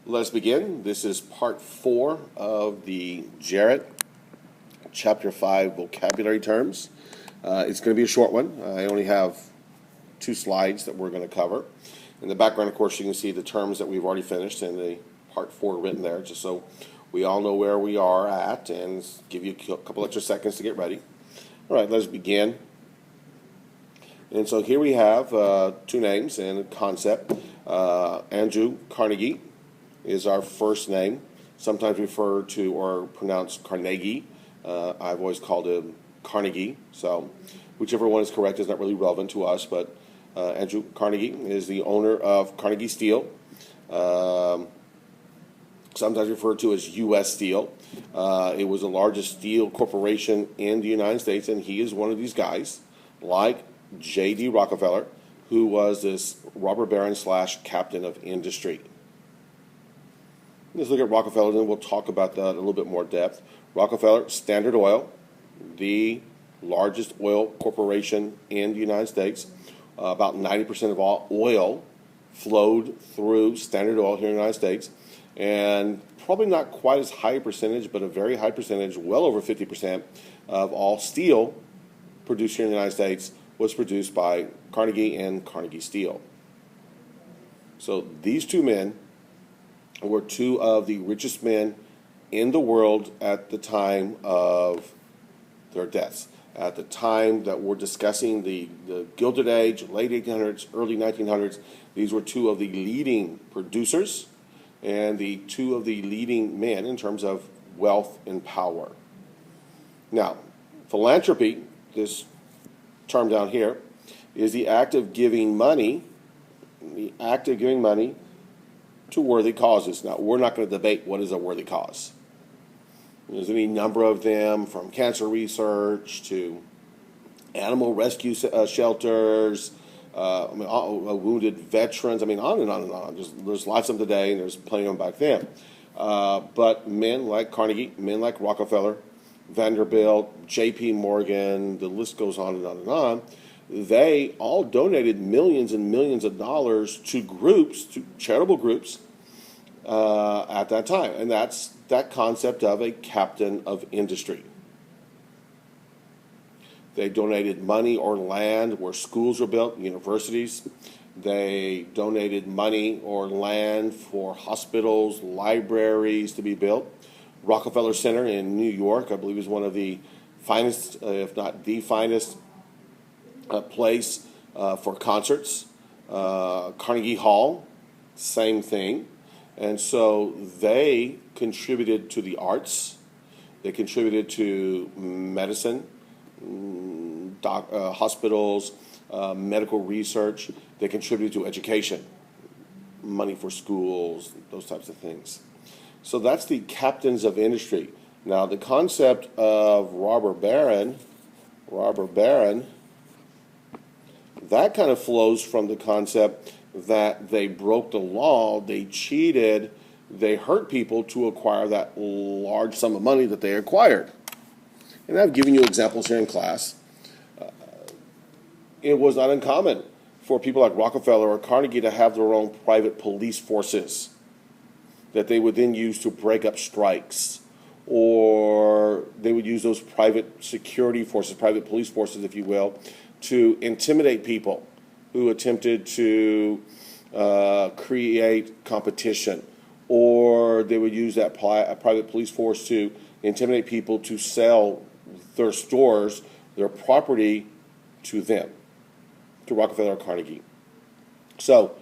Let's begin. This is part 4 of the Jarrett Chapter 5 vocabulary terms. It's going to be a short one. I only have 2 slides that we're going to cover. In the background, of course, you can see the terms that we've already finished and the part 4 written there, just so we all know where we are at and give you a couple extra seconds to get ready. All right, let's begin. And so here we have 2 names and a concept. Andrew Carnegie is our first name, sometimes referred to or pronounced Carnegie. I've always called him Carnegie, so whichever one is correct is not really relevant to us, but Andrew Carnegie is the owner of Carnegie Steel, sometimes referred to as U.S. Steel. It was the largest steel corporation in the United States, and he is one of these guys, like J.D. Rockefeller, who was this robber baron / captain of industry. Let's look at Rockefeller, and then we'll talk about that in a little bit more depth. Rockefeller, Standard Oil, the largest oil corporation in the United States. About 90% of all oil flowed through Standard Oil here in the United States. And probably not quite as high a percentage, but a very high percentage, well over 50% of all steel produced here in the United States was produced by Carnegie and Carnegie Steel. So these 2 men were 2 of the richest men in the world at the time of their deaths. At the time that we're discussing the Gilded Age, late 1800s, early 1900s, these were 2 of the leading producers and the 2 of the leading men in terms of wealth and power. Now, philanthropy, this term down here, is the act of giving money, to worthy causes. Now, we're not going to debate what is a worthy cause. There's any number of them, from cancer research to animal rescue shelters, wounded veterans, on and on and on. There's lots of them today, and there's plenty of them back then. But men like Carnegie, men like Rockefeller, Vanderbilt, J.P. Morgan, the list goes on and on and on. They all donated millions and millions of dollars to groups, to charitable groups, at that time. And that's that concept of a captain of industry. They donated money or land where schools were built, universities. They donated money or land for hospitals, libraries to be built. Rockefeller Center in New York, I believe, is one of the finest, if not the finest, place for concerts. Carnegie Hall, same thing. And so they contributed to the arts. They contributed to medicine, hospitals, medical research. They contributed to education, money for schools, those types of things. So that's the captains of industry. Now, the concept of robber baron, that kind of flows from the concept that they broke the law, they cheated, they hurt people to acquire that large sum of money that they acquired. And I've given you examples here in class. It was not uncommon for people like Rockefeller or Carnegie to have their own private police forces that they would then use to break up strikes, or they would use those private security forces, private police forces, if you will, to intimidate people who attempted to create competition, or they would use that private police force to intimidate people to sell their stores, their property to them, to Rockefeller or Carnegie. So,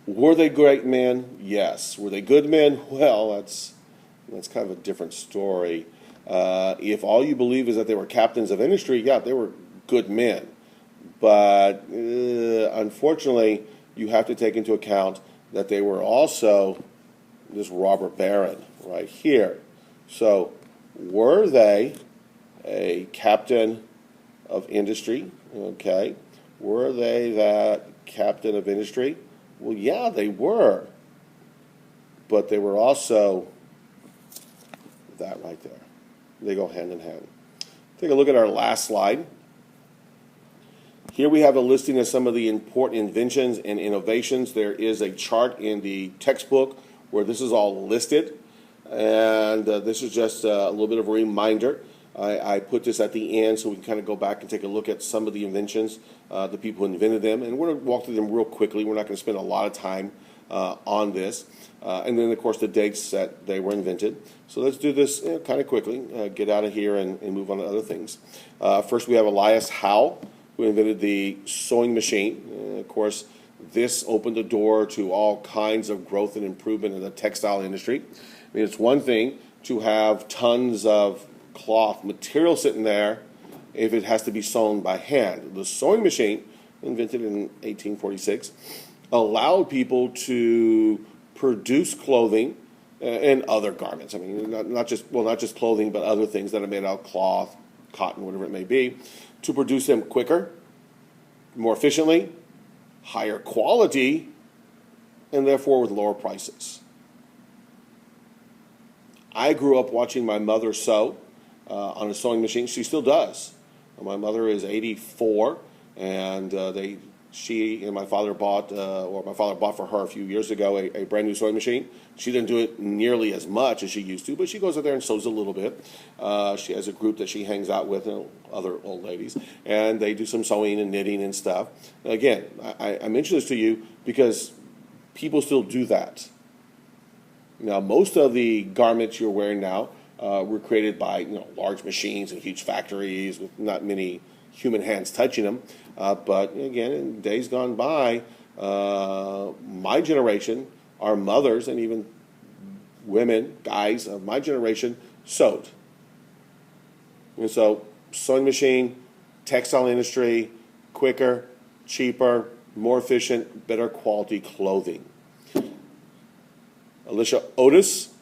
were they great men? Yes. Were they good men? Well, that's kind of a different story. If all you believe is that they were captains of industry, yeah, they were good men. But unfortunately, you have to take into account that they were also this robber baron right here. So, were they a captain of industry? Okay. Were they that captain of industry? Well, yeah, they were. But they were also that right there. They go hand in hand. Take a look at our last slide. Here we have a listing of some of the important inventions and innovations. There is a chart in the textbook where this is all listed. And this is just a little bit of a reminder. I put this at the end so we can kind of go back and take a look at some of the inventions, the people who invented them. And we're going to walk through them real quickly. We're not going to spend a lot of time on this. And then, of course, the dates that they were invented. So let's do this kind of quickly, get out of here and move on to other things. First, we have Elias Howe, who invented the sewing machine. Of course, this opened the door to all kinds of growth and improvement in the textile industry. I mean, it's one thing to have tons of cloth material sitting there if it has to be sewn by hand. The sewing machine, invented in 1846, allowed people to produce clothing and other garments. I mean, not just clothing, but other things that are made out of cloth, cotton, whatever it may be, to produce them quicker, more efficiently, higher quality, and therefore with lower prices. I grew up watching my mother sew on a sewing machine. She still does. My mother is 84, and she and my father bought for her a few years ago a brand new sewing machine. She didn't do it nearly as much as she used to, but she goes out there and sews a little bit. She has a group that she hangs out with, other old ladies, and they do some sewing and knitting and stuff. Again, I mention this to you because people still do that. Now, most of the garments you're wearing now were created by large machines and huge factories with not many human hands touching them. But again, in days gone by, my generation, our mothers, and even women, guys of my generation sewed. And so, sewing machine, textile industry, quicker, cheaper, more efficient, better quality clothing. Alicia Otis,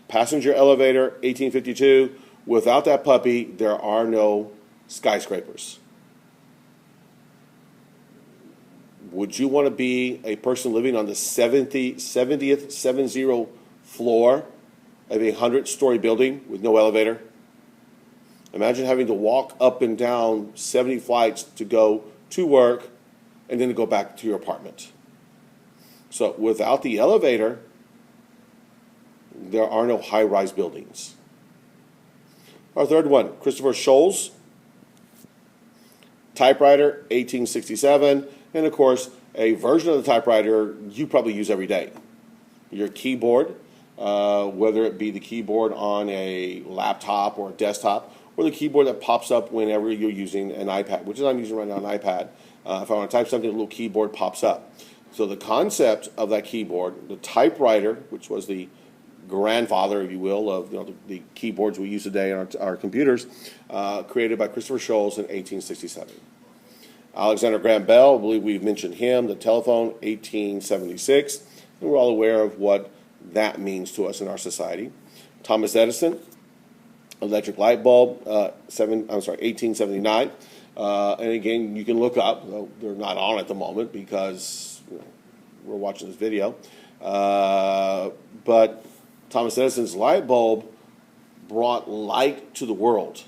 passenger elevator, 1852. Without that puppy, there are no skyscrapers. Would you want to be a person living on the 70th floor of a 100-story building with no elevator? Imagine having to walk up and down 70 flights to go to work and then to go back to your apartment. So without the elevator, there are no high-rise buildings. Our third one, Christopher Sholes, typewriter, 1867, and of course, a version of the typewriter you probably use every day. Your keyboard, whether it be the keyboard on a laptop or a desktop, or the keyboard that pops up whenever you're using an iPad, which is I'm using right now, an iPad. If I want to type something, a little keyboard pops up. So the concept of that keyboard, the typewriter, which was the grandfather, if you will, of the keyboards we use today on our computers, created by Christopher Sholes in 1867. Alexander Graham Bell, I believe we've mentioned him, the telephone, 1876, and we're all aware of what that means to us in our society. Thomas Edison, electric light bulb, 1879, and again, you can look up, they're not on at the moment because we're watching this video, but Thomas Edison's light bulb brought light to the world.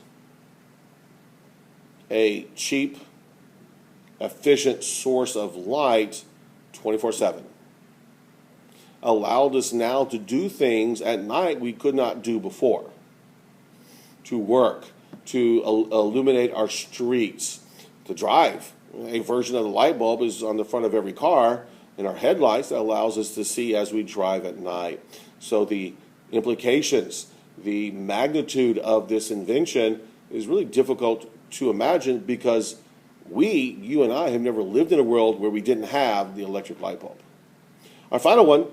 A cheap, efficient source of light 24/7. Allowed us now to do things at night we could not do before. To work, to illuminate our streets, to drive. A version of the light bulb is on the front of every car in our headlights that allows us to see as we drive at night. So the implications, the magnitude of this invention is really difficult to imagine because you and I, have never lived in a world where we didn't have the electric light bulb. Our final one,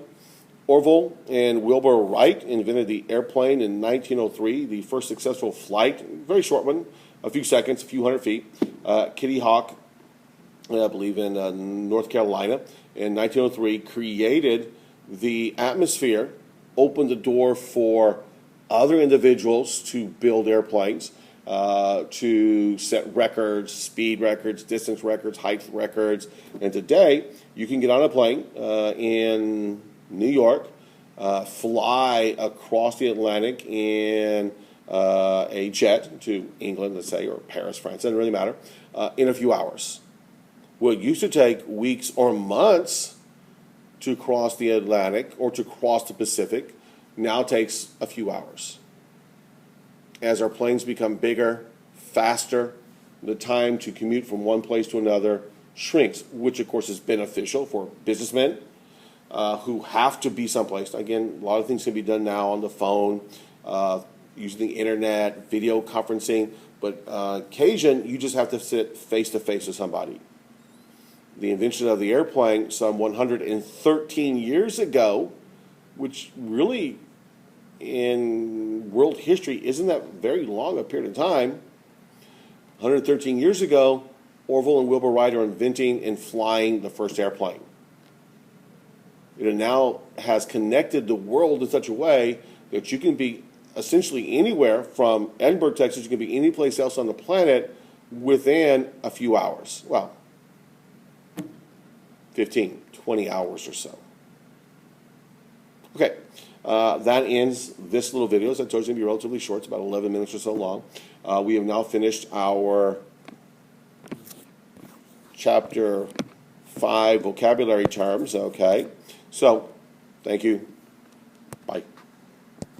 Orville and Wilbur Wright invented the airplane in 1903, the first successful flight, very short one, a few seconds, a few hundred feet. Kitty Hawk, I believe in North Carolina, in 1903, created the atmosphere, opened the door for other individuals to build airplanes, to set records, speed records, distance records, height records. And today, you can get on a plane in New York, fly across the Atlantic in a jet to England, let's say, or Paris, France, doesn't really matter, in a few hours. What used to take weeks or months to cross the Atlantic or to cross the Pacific now takes a few hours. As our planes become bigger, faster, the time to commute from one place to another shrinks, which of course is beneficial for businessmen who have to be someplace. Again, a lot of things can be done now on the phone, using the internet, video conferencing, but occasion you just have to sit face to face with somebody. The invention of the airplane some 113 years ago, which really in world history isn't that very long a period of time. 113 years ago, Orville and Wilbur Wright are inventing and flying the first airplane. It now has connected the world in such a way that you can be essentially anywhere from Edinburgh, Texas, you can be any place else on the planet within a few hours. Well, 15, 20 hours or so. Okay, that ends this little video. As I told you, it's going to be relatively short. It's about 11 minutes or so long. We have now finished our Chapter 5 vocabulary terms. Okay, so thank you. Bye.